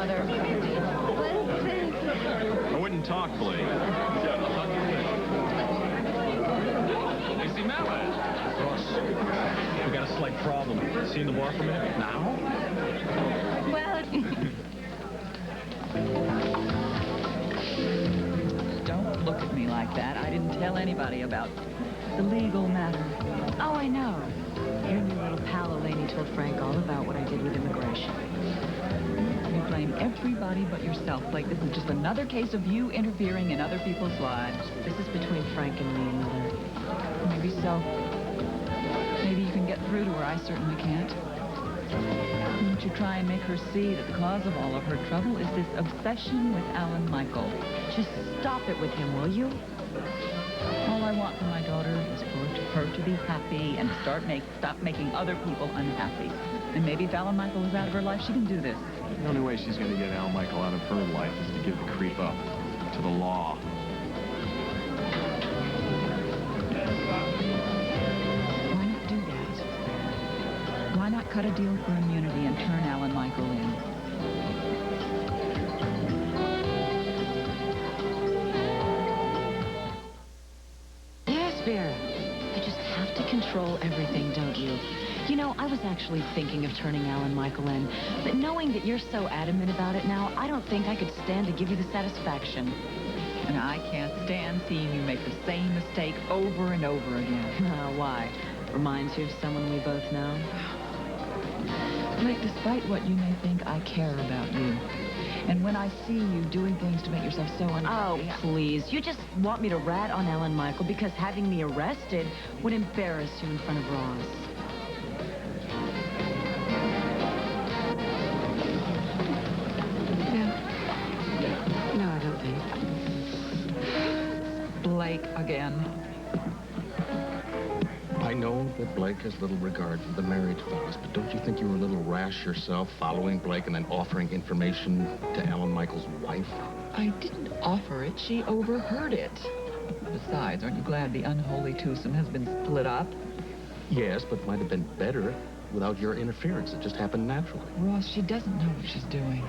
Mother. I wouldn't talk, Blake. Hey, see, Mallet. Ross, we got a slight problem. See you in the bar for a minute? Now? Well... Don't look at me like that. I didn't tell anybody about the legal matter. Oh, I know. Your new little pal Elaine told Frank all about what I did with immigration. You blame everybody but yourself. Like this is just another case of you interfering in other people's lives. This is between Frank and me, Mother. Maybe so. Maybe you can get through to her. I certainly can't. Won't you try and make her see that the cause of all of her trouble is this obsession with Alan Michael? Just stop it with him, will you? All I want for my daughter is for her to be happy and stop making other people unhappy. And maybe if Alan Michael is out of her life, she can do this. The only way she's going to get Alan Michael out of her life is to give the creep up to the law. Why not do that? Why not cut a deal for immunity and turn Alan Michael in? You just have to control everything, don't you? You know, I was actually thinking of turning Alan Michael in, but knowing that you're so adamant about it now, I don't think I could stand to give you the satisfaction. And I can't stand seeing you make the same mistake over and over again. Why? Reminds you of someone we both know? Blake, despite what you may think, I care about you. And when I see you doing things to make yourself so unhappy... Oh, please. You just want me to rat on Alan Michael because having me arrested would embarrass you in front of Ross. No, I don't think. Blake again. I know that Blake has little regard for the marriage vows, but don't you think you were a little rash yourself, following Blake and then offering information to Alan Michael's wife? I didn't offer it. She overheard it. Besides, aren't you glad the unholy twosome has been split up? Yes, but it might have been better without your interference. It just happened naturally. Ross, she doesn't know what she's doing.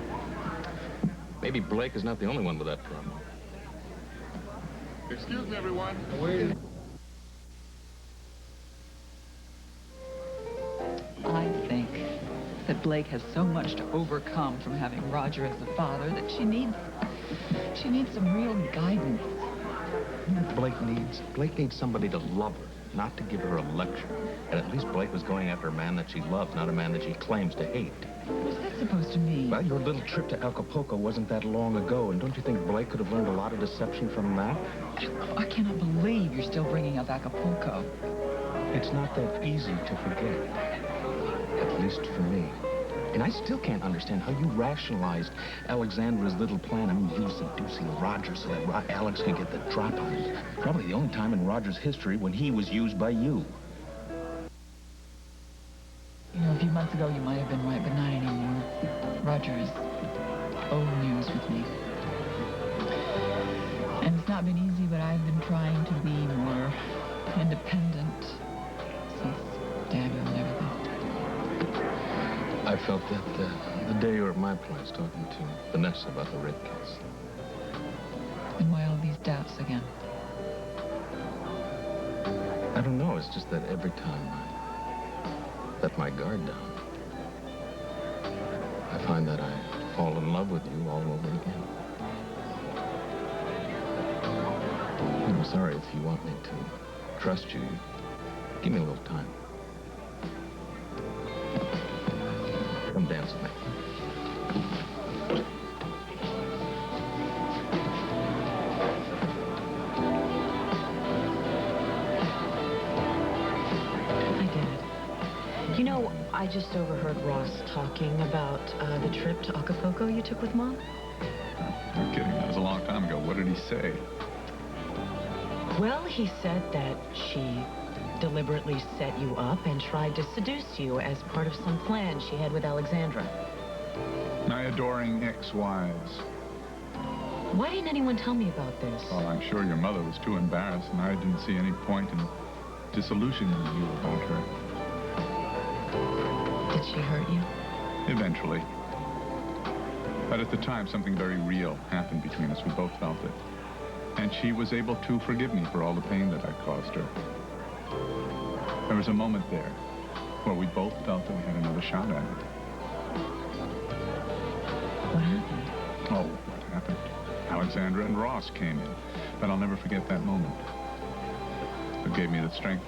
Maybe Blake is not the only one with that problem. Excuse me, everyone. Wait. I think that Blake has so much to overcome from having Roger as a father that she needs some real guidance. You know what Blake needs somebody to love her, not to give her a lecture. And at least Blake was going after a man that she loves, not a man that she claims to hate. What's that supposed to mean? Well, your little trip to Acapulco wasn't that long ago, and don't you think Blake could have learned a lot of deception from that? I cannot believe you're still bringing up Acapulco. It's not that easy to forget. At least for me. And I still can't understand how you rationalized Alexandra's little plan. I mean, you seducing Roger so that Alex could get the drop on him. Probably the only time in Roger's history when he was used by you. You know, a few months ago you might have been right, but not anymore. Roger is old news with me. And it's not been easy, but I've been trying to be more independent since Dad and everything. I felt that the day you were at my place talking to Vanessa about the rape case. And why all these doubts again? I don't know. It's just that every time I let my guard down, I find that I fall in love with you all over again. I'm sorry if you want me to trust you. Give me a little time. Come dance with me. Hi, Dad. You know, I just overheard Ross talking about the trip to Acapulco you took with Mom. You're kidding. That was a long time ago. What did he say? Well, he said that she deliberately set you up and tried to seduce you as part of some plan she had with Alexandra. My adoring ex-wives. Why didn't anyone tell me about this? Well, I'm sure your mother was too embarrassed, and I didn't see any point in disillusioning you about her. Did she hurt you? Eventually. But at the time, something very real happened between us. We both felt it. And she was able to forgive me for all the pain that I caused her. There was a moment there where we both felt that we had another shot at it. What happened? Oh, what happened? Alexandra and Ross came in. But I'll never forget that moment. It gave me the strength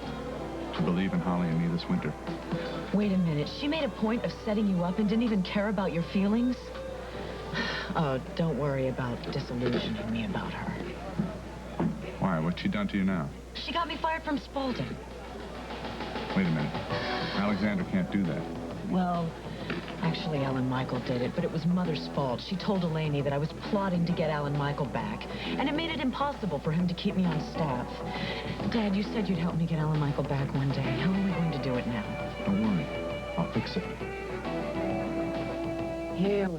to believe in Holly and me this winter. Wait a minute. She made a point of setting you up and didn't even care about your feelings? Oh, don't worry about disillusioning me about her. Why? What's she done to you now? She got me fired from Spaulding. Wait a minute. Alexandra can't do that. Well, actually, Alan Michael did it, but it was Mother's fault. She told Eleni that I was plotting to get Alan Michael back, and it made it impossible for him to keep me on staff. Dad, you said you'd help me get Alan Michael back one day. How are we going to do it now? Don't worry. I'll fix it. Here we